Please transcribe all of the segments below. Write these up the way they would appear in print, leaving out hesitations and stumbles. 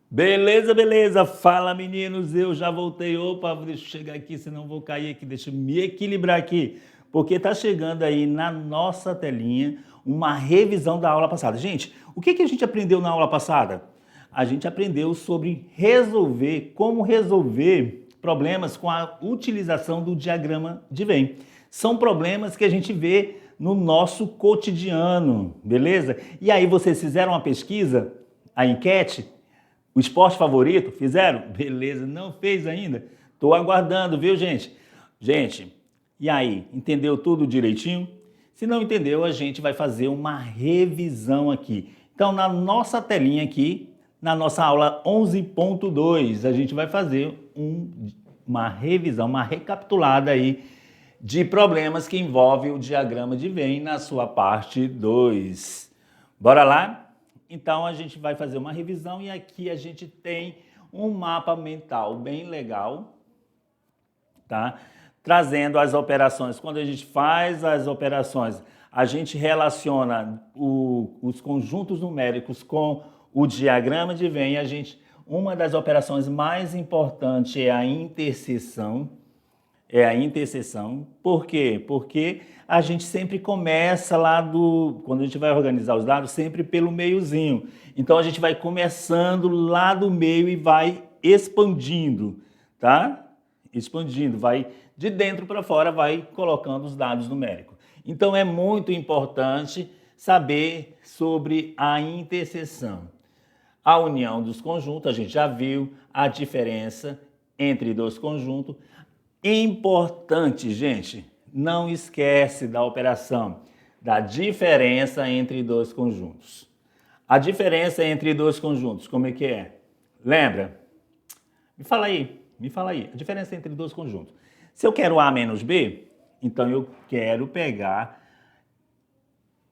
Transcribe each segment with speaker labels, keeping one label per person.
Speaker 1: Beleza, beleza. Fala, meninos, eu já voltei. Opa, deixa eu chegar aqui, senão vou cair aqui. Deixa eu me equilibrar aqui, porque tá chegando aí na nossa telinha uma revisão da aula passada. Gente, o que a gente aprendeu na aula passada? A gente aprendeu sobre como resolver problemas com a utilização do diagrama de Venn. São problemas que a gente vê no nosso cotidiano, beleza? E aí vocês fizeram uma pesquisa, a enquete? O esporte favorito? Fizeram? Beleza, não fez ainda? Estou aguardando, viu, gente? Gente, e aí? Entendeu tudo direitinho? Se não entendeu, a gente vai fazer uma revisão aqui. Então, na nossa telinha aqui, na nossa aula 11.2, a gente vai fazer uma revisão, uma recapitulada aí de problemas que envolvem o diagrama de Venn na sua parte 2. Bora lá? Então, a gente vai fazer uma revisão e aqui a gente tem um mapa mental bem legal, tá? Trazendo as operações. Quando a gente faz as operações, a gente relaciona os conjuntos numéricos com o diagrama de Venn. Uma das operações mais importantes é a interseção. Por quê? Porque a gente sempre começa quando a gente vai organizar os dados, sempre pelo meiozinho. Então a gente vai começando lá do meio e vai expandindo, tá? Expandindo, vai de dentro para fora, vai colocando os dados numéricos. Então é muito importante saber sobre a interseção. A união dos conjuntos, a gente já viu a diferença entre dois conjuntos. Importante, gente, não esquece da operação da diferença entre dois conjuntos. A diferença entre dois conjuntos, como é que é? Lembra? Me fala aí, a diferença entre dois conjuntos. Se eu quero A menos B, então eu quero pegar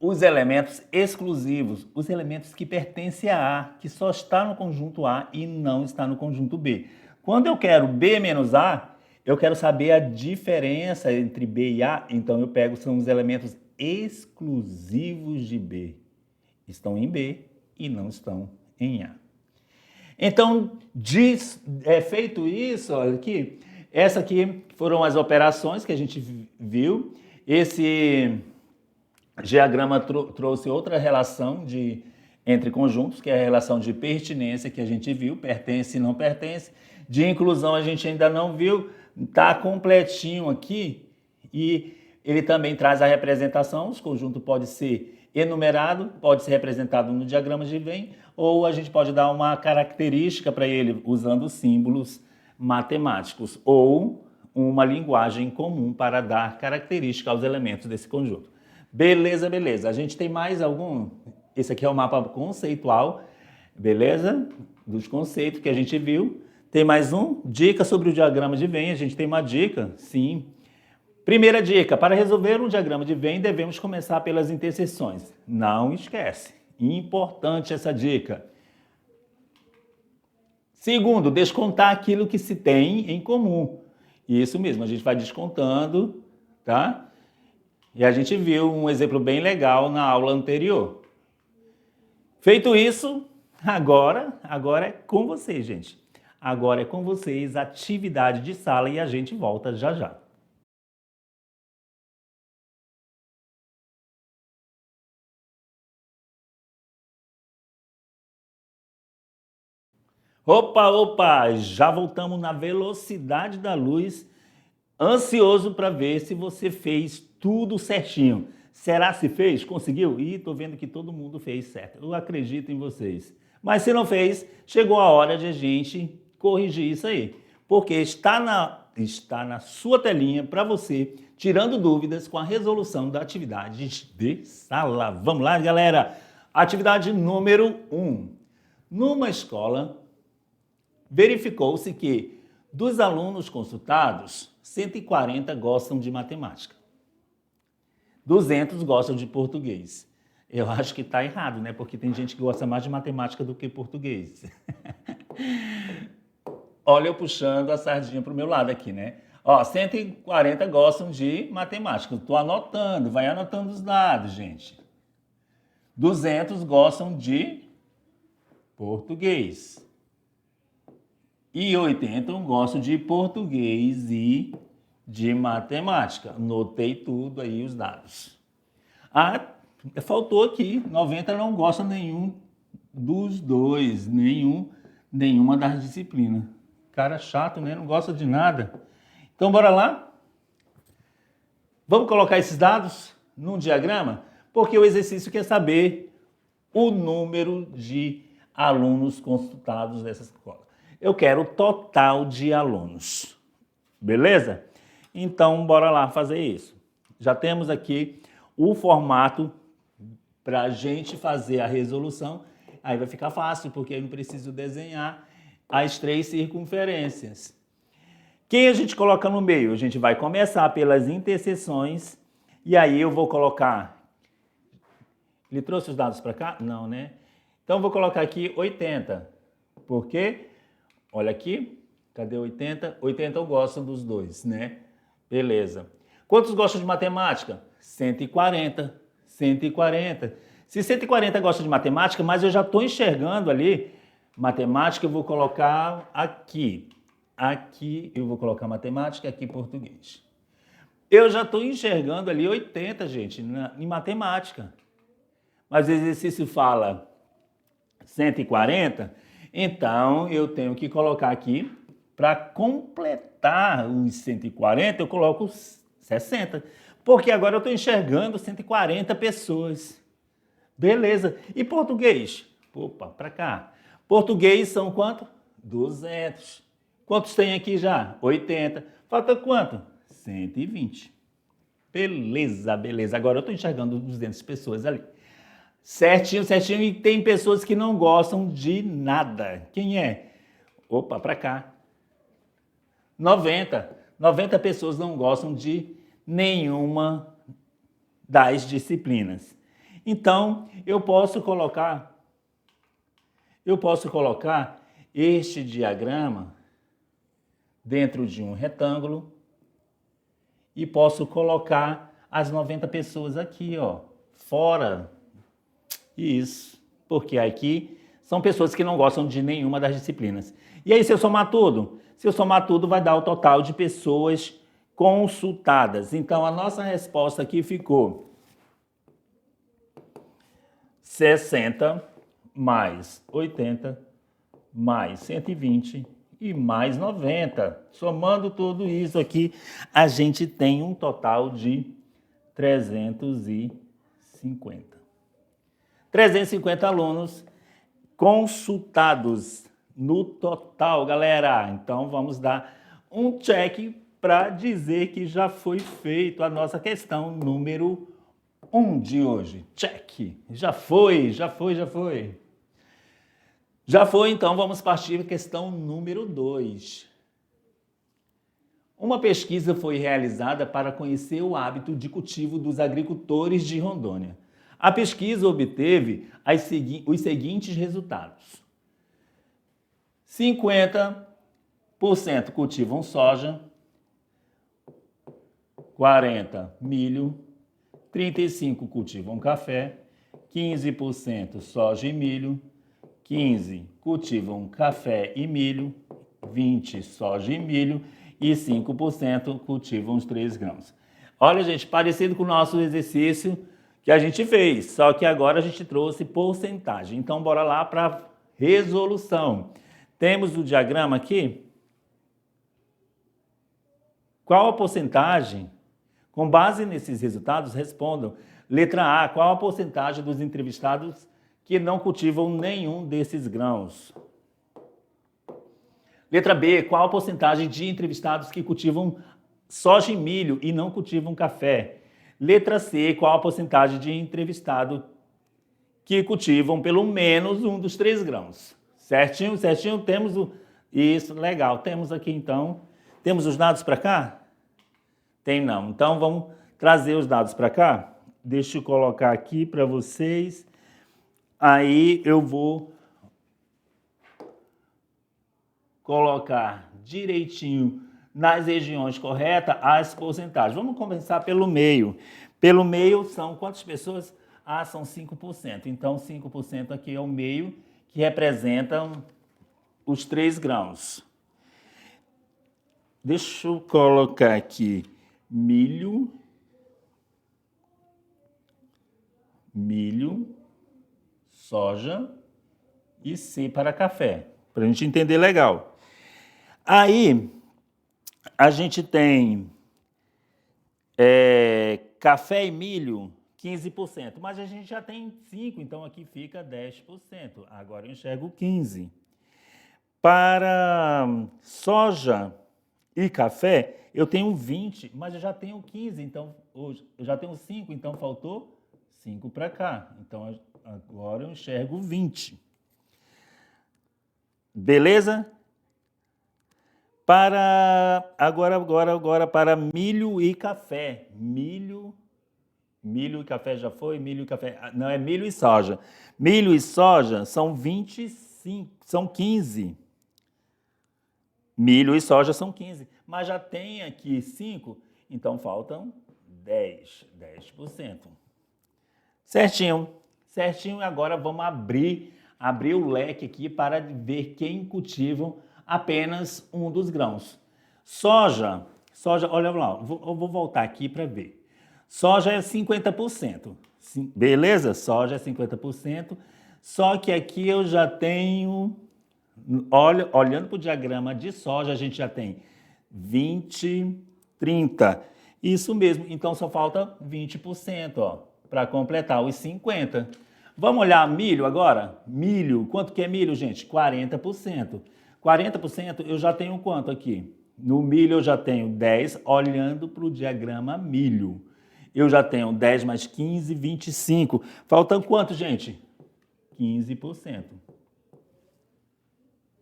Speaker 1: os elementos exclusivos, os elementos que pertencem a A, que só está no conjunto A e não está no conjunto B. Quando eu quero B menos A, eu quero saber a diferença entre B e A, então são os elementos exclusivos de B. Estão em B e não estão em A. Então, feito isso, olha aqui, essa aqui foram as operações que a gente viu. Esse diagrama trouxe outra relação entre conjuntos, que é a relação de pertinência que a gente viu, pertence e não pertence. De inclusão a gente ainda não viu. Está completinho aqui e ele também traz a representação. Os conjuntos podem ser enumerado, pode ser representado no diagrama de Venn, ou a gente pode dar uma característica para ele usando símbolos matemáticos ou uma linguagem comum para dar característica aos elementos desse conjunto. Beleza, beleza. A gente tem mais algum? Esse aqui é o mapa conceitual, beleza? Dos conceitos que a gente viu. Tem mais um? Dica sobre o diagrama de Venn. A gente tem uma dica? Sim. Primeira dica, para resolver um diagrama de Venn, devemos começar pelas interseções. Não esquece. Importante essa dica. Segundo, descontar aquilo que se tem em comum. Isso mesmo, a gente vai descontando, tá? E a gente viu um exemplo bem legal na aula anterior. Feito isso, agora é com vocês, gente. Agora é com vocês, atividade de sala, e a gente volta já já. Opa, já voltamos na velocidade da luz, ansioso para ver se você fez tudo certinho. Será se fez? Conseguiu? Ih, tô vendo que todo mundo fez certo. Eu acredito em vocês. Mas se não fez, chegou a hora de a gente corrigir isso aí, porque está na sua telinha para você, tirando dúvidas com a resolução da atividade de sala. Vamos lá, galera? Atividade número 1. Numa escola, verificou-se que dos alunos consultados, 140 gostam de matemática, 200 gostam de português. Eu acho que está errado, né? Porque tem gente que gosta mais de matemática do que português. Olha, eu puxando a sardinha para o meu lado aqui, né? Ó, 140 gostam de matemática. Estou anotando, vai anotando os dados, gente. 200 gostam de português. E 80 gostam de português e de matemática. Notei tudo aí os dados. Ah, faltou aqui, 90 não gosta nenhum dos dois, nenhuma das disciplinas. Cara chato, né? Não gosta de nada. Então, bora lá? Vamos colocar esses dados num diagrama? Porque o exercício quer saber o número de alunos consultados dessa escola. Eu quero o total de alunos. Beleza? Então, bora lá fazer isso. Já temos aqui o formato para a gente fazer a resolução. Aí vai ficar fácil, porque eu não preciso desenhar as 3 circunferências. Quem a gente coloca no meio? A gente vai começar pelas interseções e aí eu vou colocar... Ele trouxe os dados para cá? Não, né? Então, vou colocar aqui 80. Por quê? Olha aqui. Cadê 80? 80 eu gosto dos dois, né? Beleza. Quantos gostam de matemática? 140. 140. Se 140 gosta de matemática, mas eu já estou enxergando ali matemática, eu vou colocar aqui. Aqui eu vou colocar matemática, aqui português. Eu já estou enxergando ali 80, gente, em matemática. Mas o exercício fala 140, então eu tenho que colocar aqui, para completar os 140, eu coloco 60. Porque agora eu estou enxergando 140 pessoas. Beleza. E português? Opa, para cá. Português são quanto? 200. Quantos tem aqui já? 80. Falta quanto? 120. Beleza, beleza. Agora eu estou enxergando 200 pessoas ali. Certinho, certinho. E tem pessoas que não gostam de nada. Quem é? Opa, para cá. 90. 90 pessoas não gostam de nenhuma das disciplinas. Então, eu posso colocar este diagrama dentro de um retângulo e posso colocar as 90 pessoas aqui, ó, fora. Isso, porque aqui são pessoas que não gostam de nenhuma das disciplinas. E aí, se eu somar tudo? Se eu somar tudo, vai dar o total de pessoas consultadas. Então, a nossa resposta aqui ficou 60 mais 80 mais 120 e mais 90. Somando tudo isso aqui, a gente tem um total de 350. 350 alunos consultados no total, galera. Então, vamos dar um check para dizer que já foi feito a nossa questão número 1 de hoje. Check. Já foi. Já foi, então vamos partir para a questão número 2. Uma pesquisa foi realizada para conhecer o hábito de cultivo dos agricultores de Rondônia. A pesquisa obteve os seguintes resultados. 50% cultivam soja, 40% milho, 35% cultivam café, 15% soja e milho, 15% cultivam café e milho, 20% soja e milho e 5% cultivam os 3 grãos. Olha, gente, parecido com o nosso exercício que a gente fez, só que agora a gente trouxe porcentagem. Então, bora lá para a resolução. Temos o diagrama aqui. Qual a porcentagem? Com base nesses resultados, respondam. Letra A, qual a porcentagem dos entrevistados que não cultivam nenhum desses grãos? Letra B, qual a porcentagem de entrevistados que cultivam soja e milho e não cultivam café? Letra C, qual a porcentagem de entrevistados que cultivam pelo menos um dos 3 grãos? Certinho, certinho, temos o... Isso, legal. Temos aqui, então... Temos os dados para cá? Tem não. Então, vamos trazer os dados para cá. Deixa eu colocar aqui para vocês. Aí, eu vou colocar direitinho nas regiões corretas as porcentagens. Vamos começar pelo meio. Pelo meio são quantas pessoas? Ah, são 5%. Então, 5% aqui é o meio, que representam os 3 grãos. Deixa eu colocar aqui milho, soja e C para café, para a gente entender legal. Aí, a gente tem café e milho, 15%, mas a gente já tem 5%, então aqui fica 10%. Agora eu enxergo 15%. Para soja e café, eu tenho 20%, mas eu já tenho 15%, então eu já tenho 5%, então faltou 5 para cá. Então agora eu enxergo 20%. Beleza? Agora para milho e café. Milho e café já foi? Milho e café. Não, é milho e soja. Milho e soja são 25, são 15. Milho e soja são 15. Mas já tem aqui 5, então faltam 10%. Certinho. Certinho, e agora vamos abrir o leque aqui para ver quem cultivam apenas um dos grãos. Soja, olha lá, eu vou voltar aqui para ver. Soja é 50%, beleza? Soja é 50%, só que aqui eu já tenho, olhando para o diagrama de soja, a gente já tem 20, 30, isso mesmo, então só falta 20%, ó, para completar os 50%. Vamos olhar milho agora? Milho, quanto que é milho, gente? 40%. 40% eu já tenho quanto aqui? No milho eu já tenho 10, olhando para o diagrama milho. Eu já tenho 10 mais 15, 25. Faltam quanto, gente? 15%.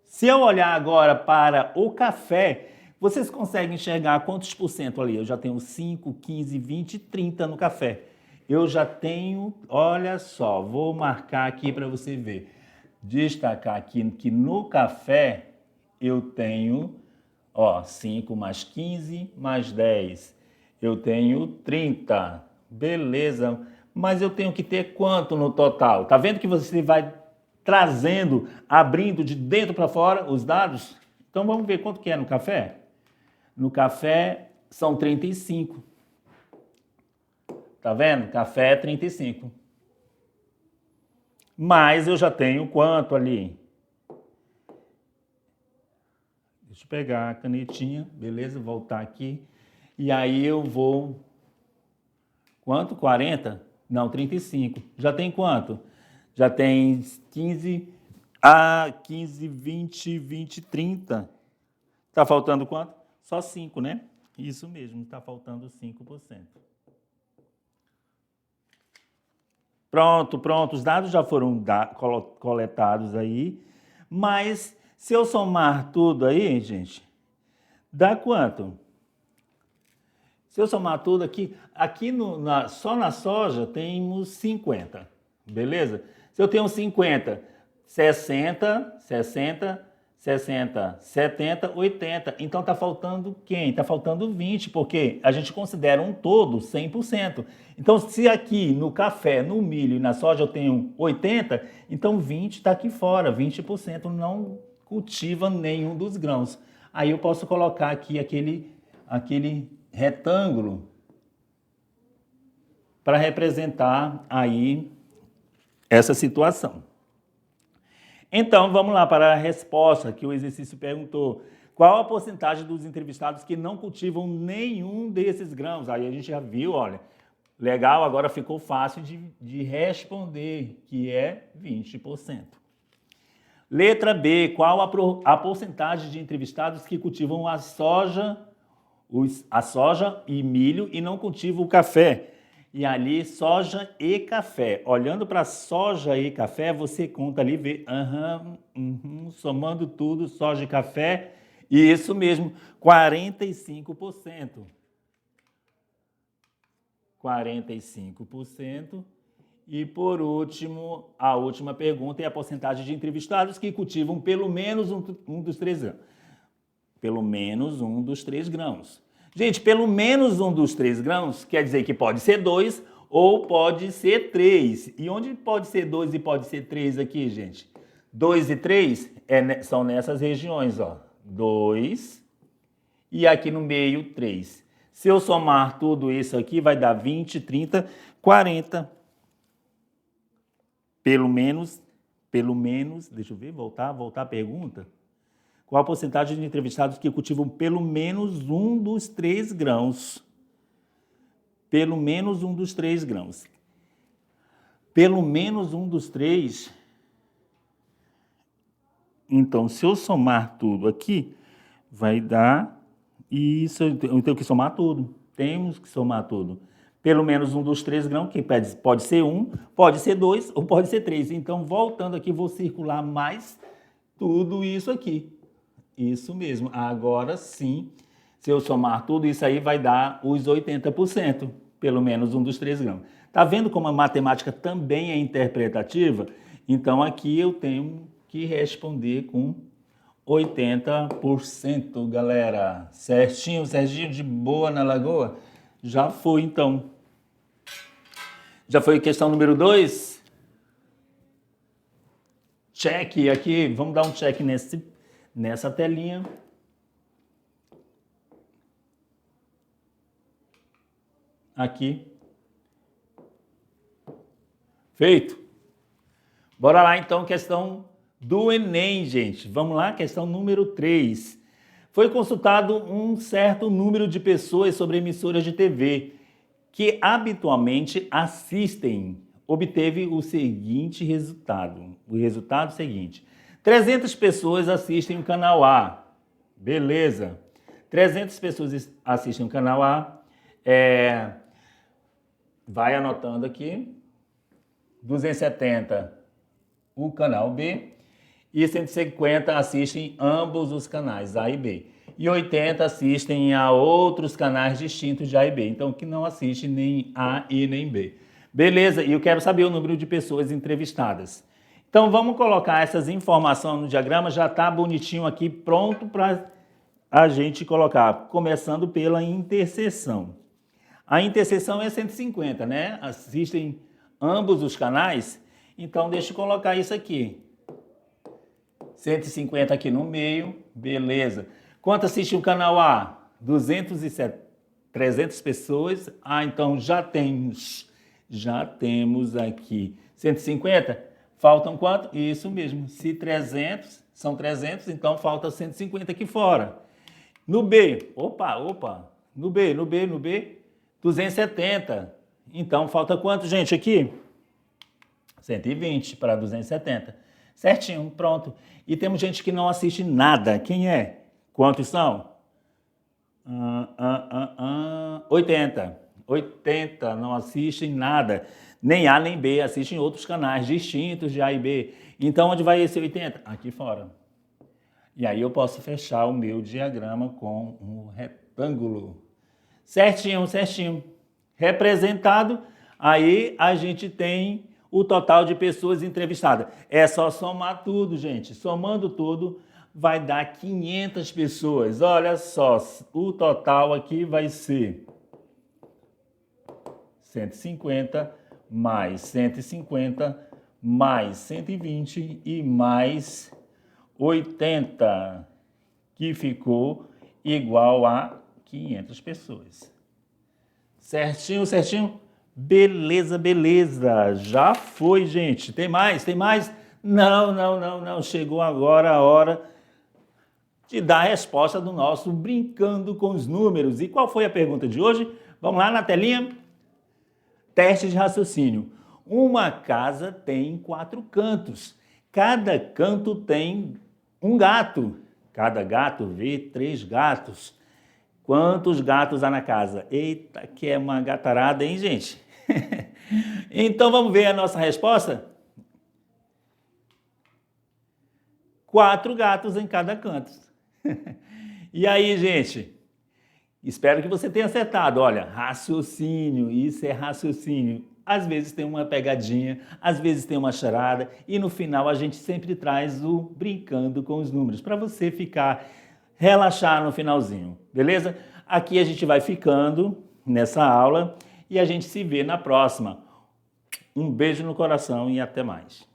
Speaker 1: Se eu olhar agora para o café, vocês conseguem enxergar quantos por cento ali? Eu já tenho 5, 15, 20, 30 no café. Eu já tenho, olha só, vou marcar aqui para você ver. Destacar aqui que no café eu tenho, ó, 5 mais 15 mais 10. Eu tenho 30. Beleza. Mas eu tenho que ter quanto no total? Tá vendo que você vai trazendo, abrindo de dentro para fora os dados? Então vamos ver quanto que é no café? No café são 35. Tá vendo? Café é 35. Mas eu já tenho quanto ali? Deixa eu pegar a canetinha, beleza? Voltar aqui. E aí eu vou... Quanto? 40? Não, 35. Já tem quanto? Já tem 15, 15, 20, 20, 30. Tá faltando quanto? Só 5, né? Isso mesmo, tá faltando 5%. Pronto, os dados já foram coletados aí, mas se eu somar tudo aí, gente, dá quanto? Se eu somar tudo aqui só na soja temos 50, beleza? Se eu tenho 50, 60, 70, 80. Então está faltando quem? Está faltando 20, porque a gente considera um todo 100%. Então, se aqui no café, no milho e na soja eu tenho 80, então 20 está aqui fora, 20% não cultiva nenhum dos grãos. Aí eu posso colocar aqui aquele retângulo para representar aí essa situação. Então, vamos lá para a resposta que o exercício perguntou. Qual a porcentagem dos entrevistados que não cultivam nenhum desses grãos? Aí a gente já viu, olha, legal, agora ficou fácil de responder, que é 20%. Letra B, qual a porcentagem de entrevistados que cultivam a soja e milho e não cultivam o café? E ali, soja e café. Olhando para soja e café, você conta ali, vê, somando tudo, soja e café, e isso mesmo, 45%. 45%. E por último, a última pergunta é a porcentagem de entrevistados que cultivam pelo menos um dos 3 grãos. Pelo menos um dos 3 grãos. Gente, pelo menos um dos 3 grãos quer dizer que pode ser 2 ou pode ser 3. E onde pode ser 2 e pode ser 3 aqui, gente? 2 e 3 são nessas regiões, ó. 2 e aqui no meio 3. Se eu somar tudo isso aqui, vai dar 20, 30, 40. Pelo menos, deixa eu ver, voltar a pergunta. Qual a porcentagem de entrevistados que cultivam pelo menos um dos 3 grãos? Pelo menos um dos 3 grãos. Pelo menos um dos 3. Então, se eu somar tudo aqui, vai dar isso. Eu tenho que somar tudo. Temos que somar tudo. Pelo menos um dos 3 grãos, que pode ser 1, pode ser 2 ou pode ser 3. Então, voltando aqui, vou circular mais tudo isso aqui. Isso mesmo. Agora sim, se eu somar tudo isso aí, vai dar os 80%. Pelo menos um dos 3 grãos. Tá vendo como a matemática também é interpretativa? Então, aqui eu tenho que responder com 80%, galera. Certinho, Serginho, de boa na lagoa? Já foi, então. Já foi questão número 2? Check aqui, vamos dar um check nessa telinha. Aqui. Feito. Bora lá, então, questão do Enem, gente. Vamos lá, questão número 3. Foi consultado um certo número de pessoas sobre emissoras de TV que habitualmente assistem. Obteve o seguinte resultado. O resultado seguinte. 300 pessoas assistem o canal A. Beleza. 300 pessoas assistem o canal A. Vai anotando aqui. 270 o canal B. E 150 assistem ambos os canais, A e B. E 80 assistem a outros canais distintos de A e B. Então, que não assiste nem A e nem B. Beleza, e eu quero saber o número de pessoas entrevistadas. Então, vamos colocar essas informações no diagrama. Já está bonitinho aqui, pronto para a gente colocar. Começando pela interseção. A interseção é 150, né? Assistem ambos os canais. Então, deixa eu colocar isso aqui. 150 aqui no meio, beleza. Quanto assiste o canal A? 300 pessoas. Então já temos aqui 150. Faltam quanto? Isso mesmo. Se 300, são 300, então falta 150 aqui fora. No B, no B, 270. Então falta quanto, gente, aqui? 120 para 270. Certinho, pronto. E temos gente que não assiste nada. Quem é? Quantos são? 80. 80 não assistem nada. Nem A nem B, assistem outros canais distintos de A e B. Então, onde vai esse 80? Aqui fora. E aí eu posso fechar o meu diagrama com um retângulo. Certinho, certinho. Representado, aí a gente tem o total de pessoas entrevistadas. É só somar tudo, gente. Somando tudo, vai dar 500 pessoas. Olha só, o total aqui vai ser 150 mais 150 mais 120 e mais 80, que ficou igual a 500 pessoas. Certinho, certinho? Beleza, beleza. Já foi, gente. Tem mais? Tem mais? Não. Chegou agora a hora de dar a resposta do nosso Brincando com os Números. E qual foi a pergunta de hoje? Vamos lá na telinha? Teste de raciocínio. Uma casa tem 4 cantos. Cada canto tem um gato. Cada gato vê 3 gatos. Quantos gatos há na casa? Eita, que é uma gatarada, hein, gente? Então, vamos ver a nossa resposta? 4 gatos em cada canto. E aí, gente? Espero que você tenha acertado. Olha, raciocínio, isso é raciocínio. Às vezes tem uma pegadinha, às vezes tem uma charada e no final a gente sempre traz o Brincando com os Números para você ficar relaxar no finalzinho, beleza? Aqui a gente vai ficando nessa aula e a gente se vê na próxima. Um beijo no coração e até mais.